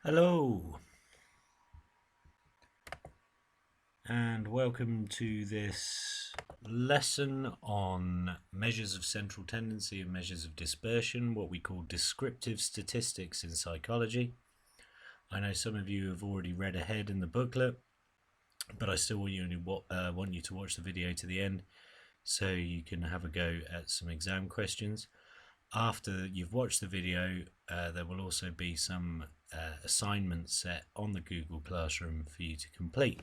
Hello and welcome to this lesson on measures of central tendency and measures of dispersion, what we call descriptive statistics in psychology. I know some of you have already read ahead in the booklet, but I still want you to watch the video to the end so you can have a go at some exam questions. After you've watched the video, there will also be some assignments set on the Google Classroom for you to complete.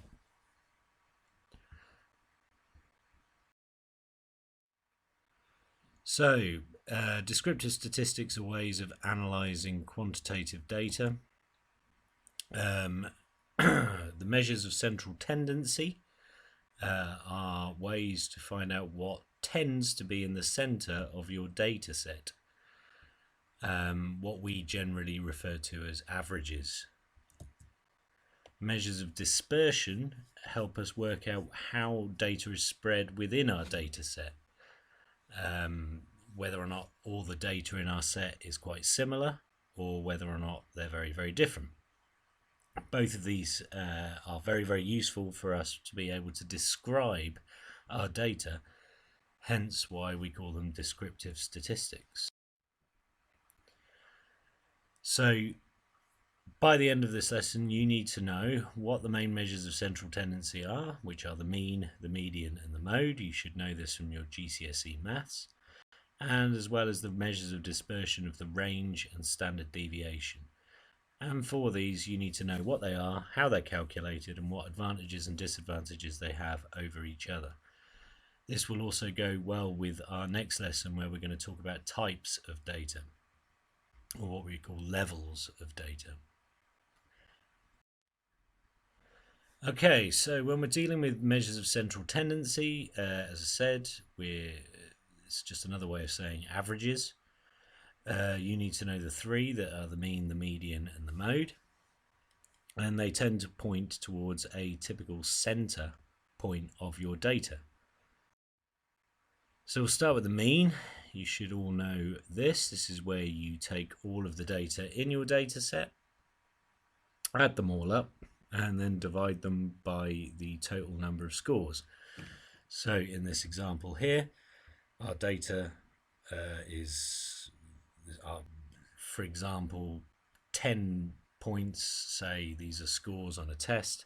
So, descriptive statistics are ways of analysing quantitative data. The measures of central tendency are ways to find out what tends to be in the centre of your data set, what we generally refer to as averages. Measures of dispersion help us work out how data is spread within our data set. Whether or not all the data in our set is quite similar or whether or not they're very, very different. Both of these are very, very useful for us to be able to describe our data, hence why we call them descriptive statistics. So by the end of this lesson, you need to know what the main measures of central tendency are, which are the mean, the median, and the mode. You should know this from your GCSE maths, and as well as the measures of dispersion of the range and standard deviation. And for these, you need to know what they are, how they're calculated, and what advantages and disadvantages they have over each other. This will also go well with our next lesson, where we're going to talk about types of data, or what we call levels of data. Okay, so when we're dealing with measures of central tendency, as I said, it's just another way of saying averages. You need to know the three that are the mean, the median, and the mode. And they tend to point towards a typical center point of your data. So we'll start with the mean. You should all know this. This is where you take all of the data in your data set, add them all up, and then divide them by the total number of scores. So in this example here, our data is, for example, 10 points. Say these are scores on a test.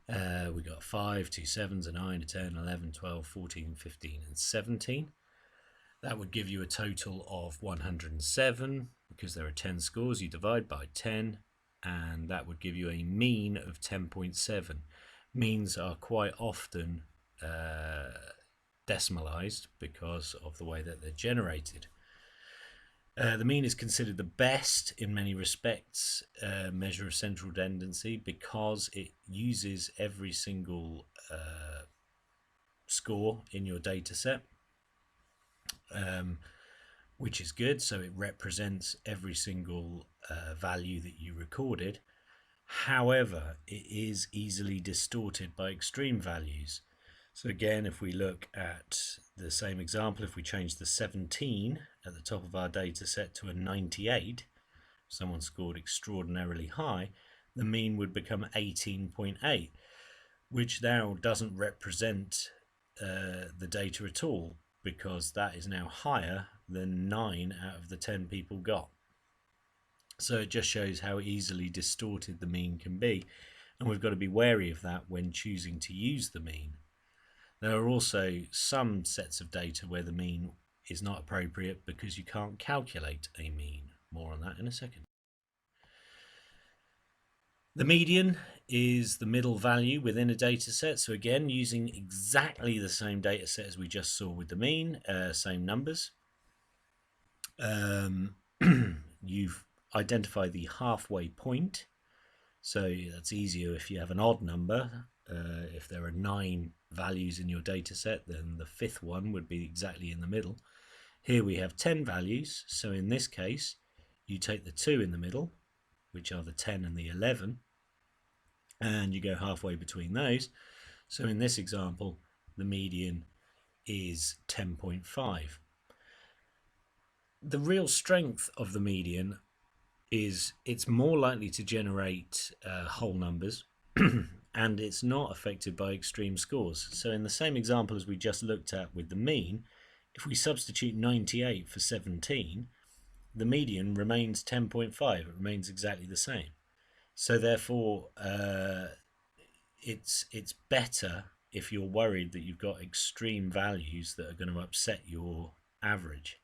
We got 5, 2 7s, a 9, a 10, 11, 12, 14, 15, and 17. That would give you a total of 107. Because there are 10 scores, you divide by 10, and that would give you a mean of 10.7. Means are quite often decimalized because of the way that they're generated. The mean is considered the best in many respects measure of central tendency because it uses every single score in your data set, which is good. So it represents every single value that you recorded. However, it is easily distorted by extreme values. So again, if we look at the same example, if we change the 17 at the top of our data set to a 98, someone scored extraordinarily high, the mean would become 18.8, which now doesn't represent the data at all, because that is now higher than 9 out of the 10 people got. So it just shows how easily distorted the mean can be, and we've got to be wary of that when choosing to use the mean. There are also some sets of data where the mean is not appropriate because you can't calculate a mean. More on that in a second. The median is the middle value within a data set. So again, using exactly the same data set as we just saw with the mean, same numbers. You've identified the halfway point. So that's easier if you have an odd number. If there are 9 values in your data set, then the 5th one would be exactly in the middle. Here we have 10 values, so in this case you take the 2 in the middle, which are the 10 and the 11, and you go halfway between those. So in this example, the median is 10.5. The real strength of the median is it's more likely to generate whole numbers and it's not affected by extreme scores. So in the same example as we just looked at with the mean, if we substitute 98 for 17, the median remains 10.5. It remains exactly the same. So therefore, it's better if you're worried that you've got extreme values that are going to upset your average.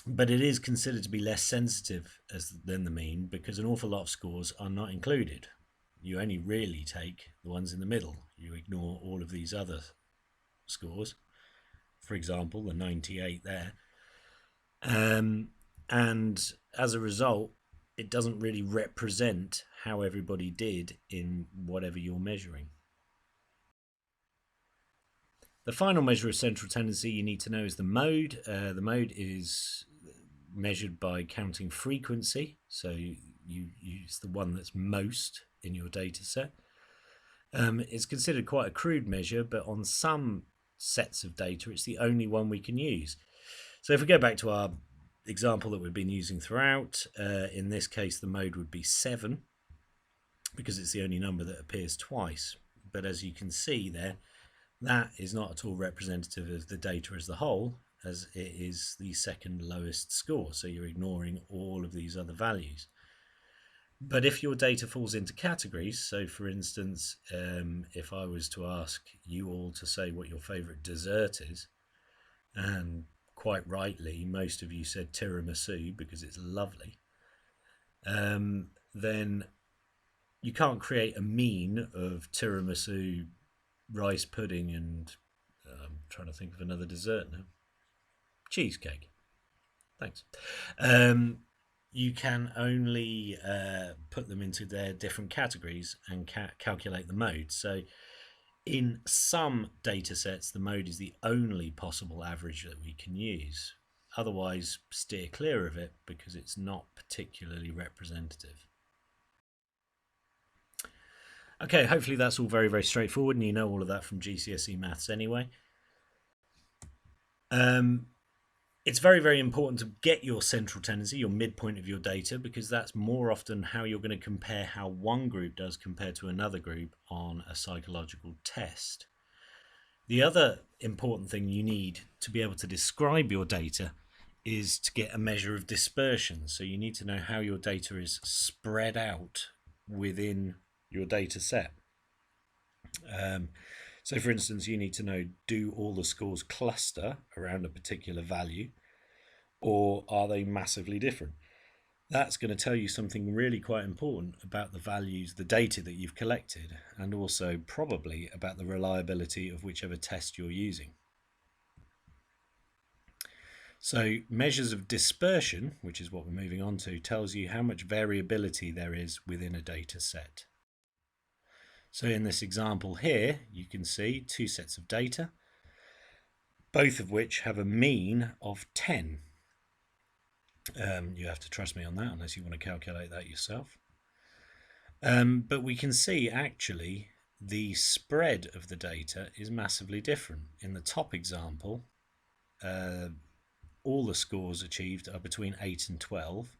But it is considered to be less sensitive than the mean because an awful lot of scores are not included. You only really take the ones in the middle. You ignore all of these other scores. For example, the 98 there. And as a result, it doesn't really represent how everybody did in whatever you're measuring. The final measure of central tendency you need to know is the mode. The mode is measured by counting frequency, so you use the one that's most in your data set. It's considered quite a crude measure, but on some sets of data it's the only one we can use. So if we go back to our example that we've been using throughout, in this case the mode would be 7 because it's the only number that appears twice. But as you can see there, that is not at all representative of the data as a whole, as it is the second lowest score, so you're ignoring all of these other values. But if your data falls into categories, so for instance, if I was to ask you all to say what your favourite dessert is, and quite rightly most of you said tiramisu because it's lovely, then you can't create a mean of tiramisu, rice pudding, and I'm trying to think of another dessert now. Cheesecake. Thanks. You can only put them into their different categories and calculate the mode. So in some data sets, the mode is the only possible average that we can use. Otherwise, steer clear of it because it's not particularly representative. Okay, hopefully that's all very, very straightforward and you know all of that from GCSE maths anyway. It's very, very important to get your central tendency, your midpoint of your data, because that's more often how you're going to compare how one group does compared to another group on a psychological test. The other important thing you need to be able to describe your data is to get a measure of dispersion. So you need to know how your data is spread out within your data set. So for instance, you need to know, do all the scores cluster around a particular value, or are they massively different? That's going to tell you something really quite important about the values, the data that you've collected, and also probably about the reliability of whichever test you're using. So measures of dispersion, which is what we're moving on to, tells you how much variability there is within a data set. So in this example here, you can see two sets of data, both of which have a mean of 10. You have to trust me on that unless you want to calculate that yourself. But we can see actually the spread of the data is massively different. In the top example, all the scores achieved are between 8 and 12.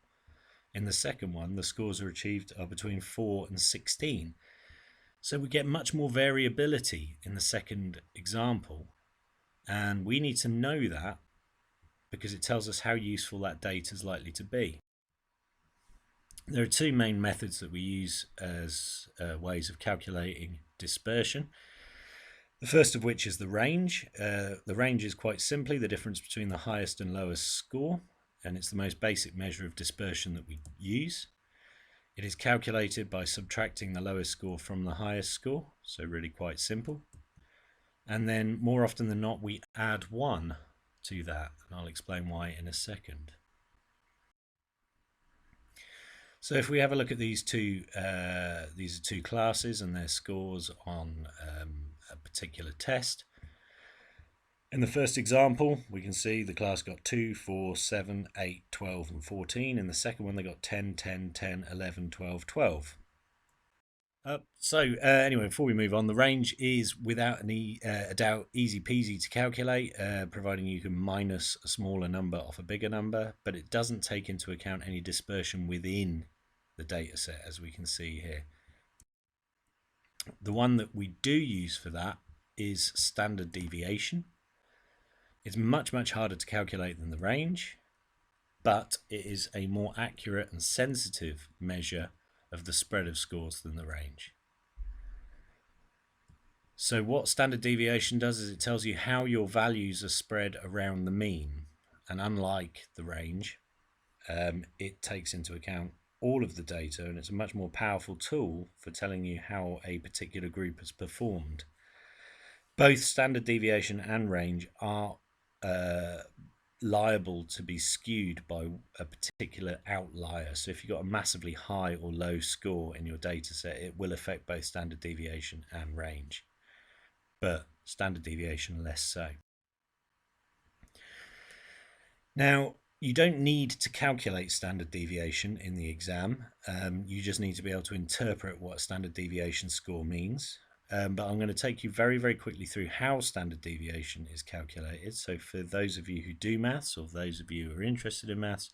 In the second one, the scores are achieved are between 4 and 16. So we get much more variability in the second example, and we need to know that because it tells us how useful that data is likely to be. There are two main methods that we use as ways of calculating dispersion. The first of which is the range. The range is quite simply the difference between the highest and lowest score, and it's the most basic measure of dispersion that we use. It is calculated by subtracting the lowest score from the highest score, so really quite simple. And then more often than not, we add 1 to that, and I'll explain why in a second. So if we have a look at these are two classes and their scores on a particular test. In the first example, we can see the class got 2, 4, 7, 8, 12 and 14. In the second one, they got 10, 10, 10, 11, 12, 12. Anyway, before we move on, the range is without any a doubt easy peasy to calculate, providing you can minus a smaller number off a bigger number, but it doesn't take into account any dispersion within the data set, as we can see here. The one that we do use for that is standard deviation. It's much, much harder to calculate than the range, but it is a more accurate and sensitive measure of the spread of scores than the range. So what standard deviation does is it tells you how your values are spread around the mean. And unlike the range, it takes into account all of the data, and it's a much more powerful tool for telling you how a particular group has performed. Both standard deviation and range are liable to be skewed by a particular outlier. So if you've got a massively high or low score in your data set, it will affect both standard deviation and range, but standard deviation less so. Now, you don't need to calculate standard deviation in the exam. You just need to be able to interpret what a standard deviation score means. But I'm going to take you very, very quickly through how standard deviation is calculated. So for those of you who do maths, or those of you who are interested in maths,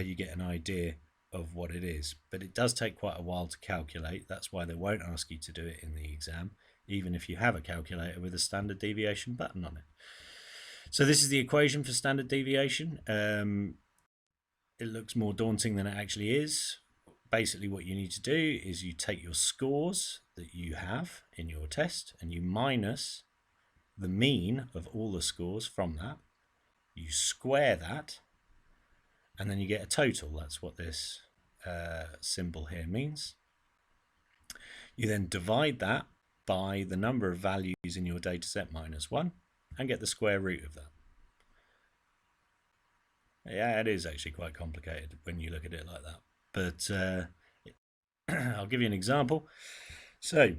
you get an idea of what it is. But it does take quite a while to calculate. That's why they won't ask you to do it in the exam, even if you have a calculator with a standard deviation button on it. So this is the equation for standard deviation. It looks more daunting than it actually is. Basically what you need to do is you take your scores that you have in your test and you minus the mean of all the scores from that. You square that and then you get a total. That's what this symbol here means. You then divide that by the number of values in your data set minus 1 and get the square root of that. Yeah, it is actually quite complicated when you look at it like that. But I'll give you an example. So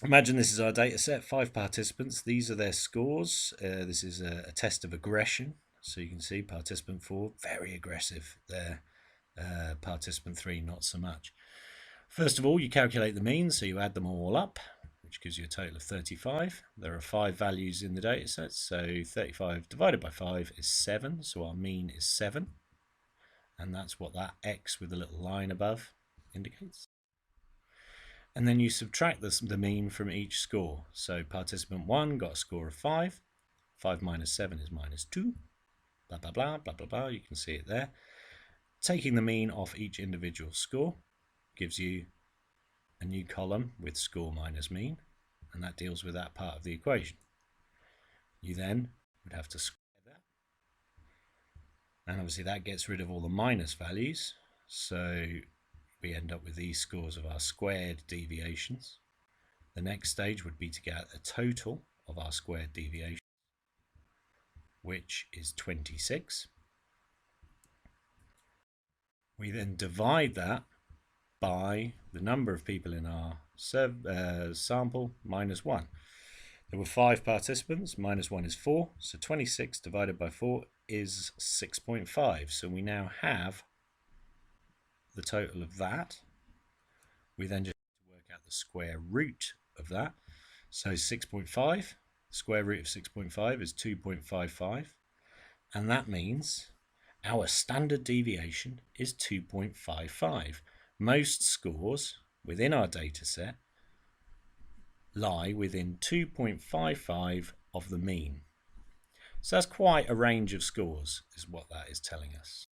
imagine this is our data set, 5 participants. These are their scores. This is a test of aggression. So you can see participant 4, very aggressive there. Participant 3, not so much. First of all, you calculate the mean, so you add them all up, which gives you a total of 35. There are 5 values in the data set, so 35 divided by 5 is 7, so our mean is 7. And that's what that X with a little line above indicates. And then you subtract the mean from each score. So participant 1 got a score of 5. 5 minus 7 is minus 2. Blah, blah, blah, blah, blah, blah. You can see it there. Taking the mean off each individual score gives you a new column with score minus mean, and that deals with that part of the equation. You then would have to square that, and obviously that gets rid of all the minus values, so we end up with these scores of our squared deviations. The next stage would be to get a total of our squared deviation, which is 26. We then divide that by the number of people in our sample minus 1. There were 5 participants, minus 1 is 4, so 26 divided by 4 is 6.5. So we now have the total of that. We then just work out the square root of that. So 6.5, square root of 6.5 is 2.55, and that means our standard deviation is 2.55. Most scores within our data set lie within 2.55 of the mean. So that's quite a range of scores, is what that is telling us.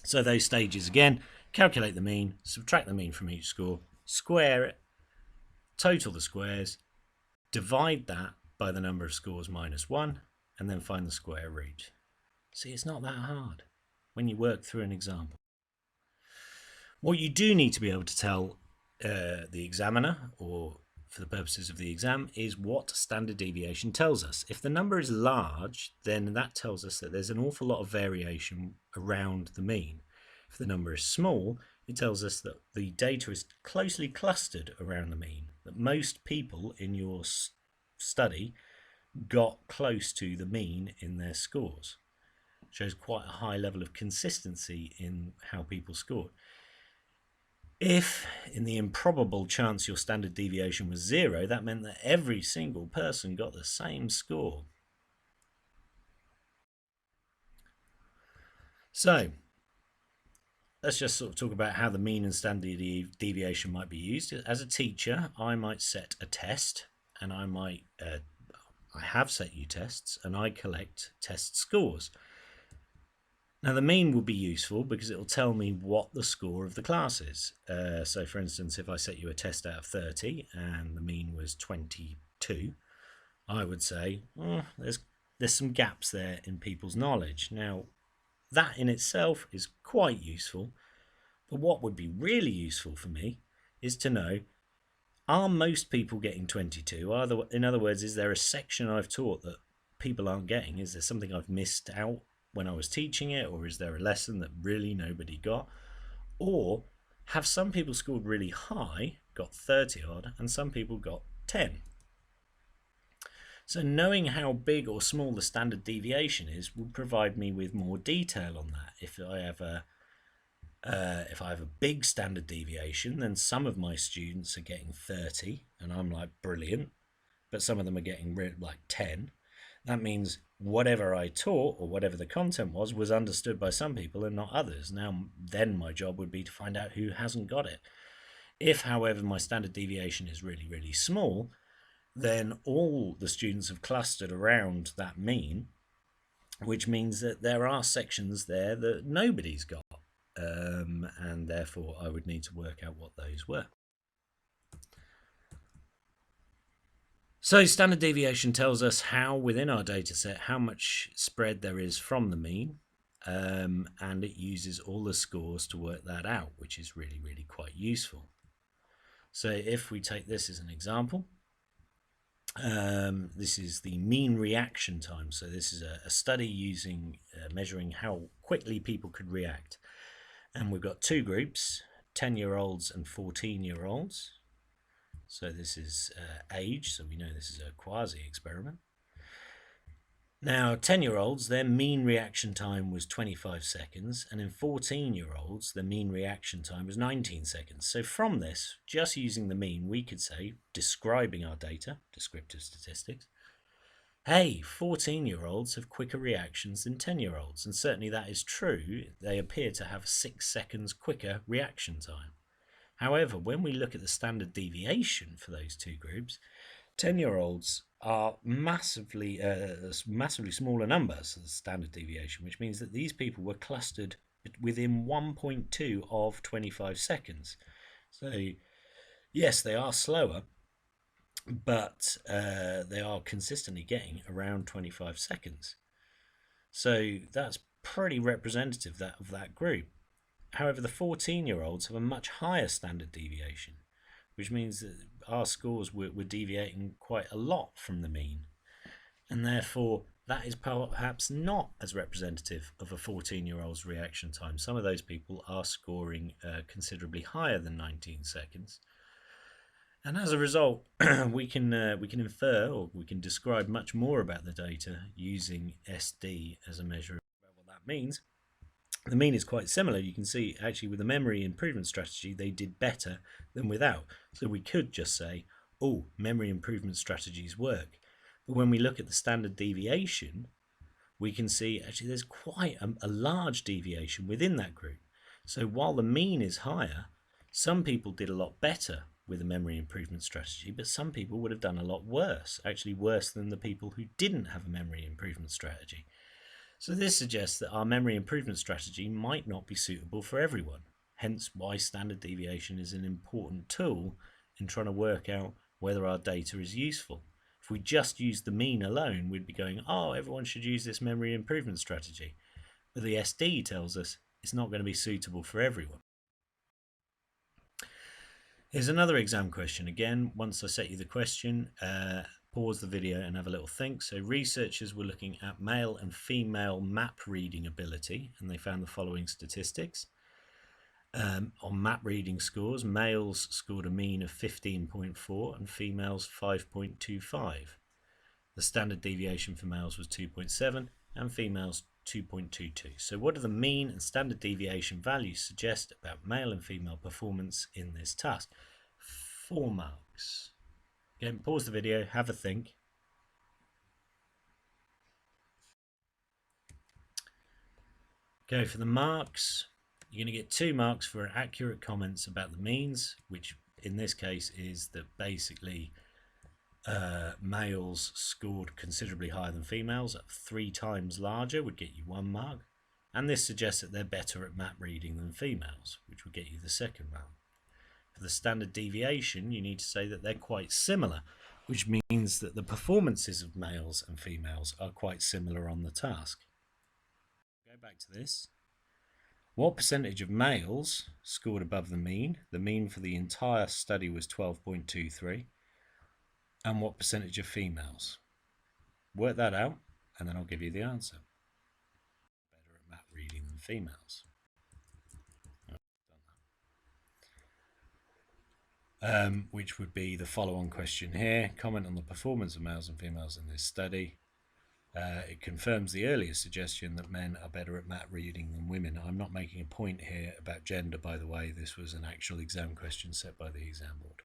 So those stages again, calculate the mean, subtract the mean from each score, square it, total the squares, divide that by the number of scores minus 1, and then find the square root. See, it's not that hard when you work through an example. What you do need to be able to tell the examiner, or for the purposes of the exam, is what standard deviation tells us. If the number is large, then that tells us that there's an awful lot of variation around the mean. If the number is small, it tells us that the data is closely clustered around the mean, that most people in your study got close to the mean in their scores. It shows quite a high level of consistency in how people scored. If, in the improbable chance your standard deviation was 0, that meant that every single person got the same score. So let's just sort of talk about how the mean and standard deviation might be used. As a teacher, I might set a test, and I have set you tests, and I collect test scores. Now, the mean will be useful because it will tell me what the score of the class is. So, for instance, if I set you a test out of 30 and the mean was 22, I would say, there's some gaps there in people's knowledge. Now, that in itself is quite useful, but what would be really useful for me is to know, are most people getting 22? In other words, is there a section I've taught that people aren't getting? Is there something I've missed out when I was teaching it, or is there a lesson that really nobody got? Or have some people scored really high, got 30 odd, and some people got 10? So knowing how big or small the standard deviation is will provide me with more detail on that. If I have a big standard deviation, then some of my students are getting 30, and I'm like, brilliant, but some of them are getting like 10. That means whatever I taught or whatever the content was understood by some people and not others. Now, then my job would be to find out who hasn't got it. If, however, my standard deviation is really, really small, then all the students have clustered around that mean, which means that there are sections there that nobody's got. And therefore I would need to work out what those were. So standard deviation tells us how, within our data set, how much spread there is from the mean, and it uses all the scores to work that out, which is really, really quite useful. So if we take this as an example, this is the mean reaction time. So this is a study using measuring how quickly people could react. And we've got two groups, 10-year-olds and 14-year-olds. So this is age, so we know this is a quasi-experiment. Now, 10-year-olds, their mean reaction time was 25 seconds, and in 14-year-olds, the mean reaction time was 19 seconds. So from this, just using the mean, we could say, describing our data, descriptive statistics, hey, 14-year-olds have quicker reactions than 10-year-olds, and certainly that is true. They appear to have 6 seconds quicker reaction time. However, when we look at the standard deviation for those two groups, 10-year-olds are massively smaller numbers of the standard deviation, which means that these people were clustered within 1.2 of 25 seconds. So, yes, they are slower, but they are consistently getting around 25 seconds. So that's pretty representative of that group. However, the 14-year-olds have a much higher standard deviation, which means that our scores were deviating quite a lot from the mean. And therefore, that is perhaps not as representative of a 14-year-old's reaction time. Some of those people are scoring considerably higher than 19 seconds. And as a result, we can infer, or we can describe much more about the data using SD as a measure of what that means. The mean is quite similar. You can see actually with the memory improvement strategy, they did better than without. So we could just say, oh, memory improvement strategies work. But when we look at the standard deviation, we can see actually there's quite a large deviation within that group. So while the mean is higher, some people did a lot better with a memory improvement strategy, but some people would have done a lot worse, actually worse than the people who didn't have a memory improvement strategy. So this suggests that our memory improvement strategy might not be suitable for everyone, hence why standard deviation is an important tool in trying to work out whether our data is useful. If we just use the mean alone, we'd be going, oh, everyone should use this memory improvement strategy. But the SD tells us it's not going to be suitable for everyone. Here's another exam question. Again, once I set you the question, pause the video and have a little think. So researchers were looking at male and female map reading ability, and they found the following statistics. On map reading scores, males scored a mean of 15.4 and females 5.25. The standard deviation for males was 2.7 and females 2.22. So what do the mean and standard deviation values suggest about male and female performance in this task? 4 marks. Again, pause the video, have a think. Go for the marks. You're going to get 2 marks for accurate comments about the means, which in this case is that basically males scored considerably higher than females, at 3 times larger would get you 1 mark. And this suggests that they're better at map reading than females, which would get you the 2nd mark. For the standard deviation, you need to say that they're quite similar, which means that the performances of males and females are quite similar on the task. Go back to this. What percentage of males scored above the mean? The mean for the entire study was 12.23. And what percentage of females? Work that out, and then I'll give you the answer. Better at map reading than females. Which would be the follow-on question here. Comment on the performance of males and females in this study. It confirms the earlier suggestion that men are better at map reading than women. I'm not making a point here about gender, by the way. This was an actual exam question set by the exam board.